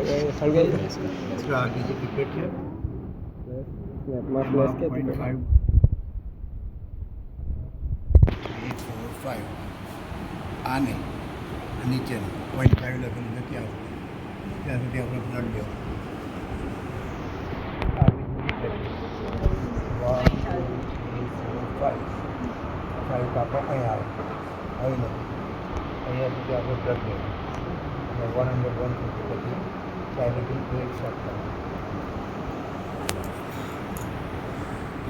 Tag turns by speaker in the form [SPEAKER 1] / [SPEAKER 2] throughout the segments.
[SPEAKER 1] સળગાઈ જાય.
[SPEAKER 2] આ બીજી ટિકિટ છે
[SPEAKER 1] સ્નેપમાં ફ્લેશ કે
[SPEAKER 2] 0.5 8 4 5 આને નીચેનું 0.5 લખેલું છે ત્યાં સુધી આપણે બ્લડ લેવાનું. આ બીજી ટિકિટ 1 2 3 4 5 કાપો અહીંયા આવે અહીં નથી અહીંયા સુધી આપણે બ્લડ લેવાનું અને 101 સુધી પછી ડાયરેક્ટલી બ્રેક સ્ટાર્ટ કરવાનું.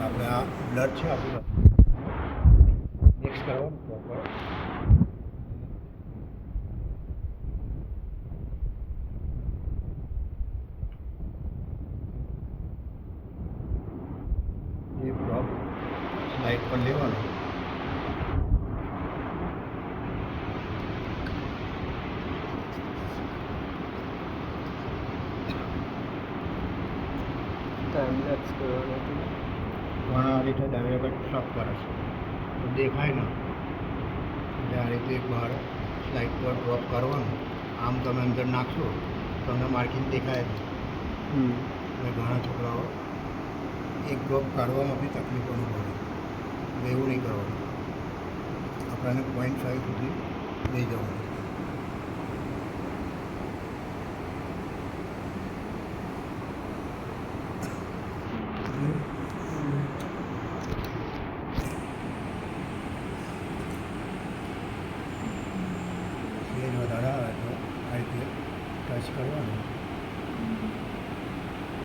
[SPEAKER 2] આપણે આ બ્લડ છે આપણું મિક્સ કરવાનું પ્રોપર. એ ડ્રોપ સ્લાઇડ પર લેવાનું.
[SPEAKER 1] ટાઈમ લેપ્સ કરવાનો.
[SPEAKER 2] ઘણા આ રીતે ડાયરેક્ટ સ્ટોપ કરે છે તો દેખાય ને એટલે આ રીતે બહાર સ્લાઇડ પર ડ્રોપ કરવાનું. આમ તમે અંદર નાખશો તમને માર્કિંગ દેખાય જ. અને ઘણા છોકરાઓ એક ડ્રોપ કાઢવામાં બી તકલીફ અનુભવે એટલે એવું નહીં કરવાનું. આપણને 0.5 સુધી લઈ જવાનું.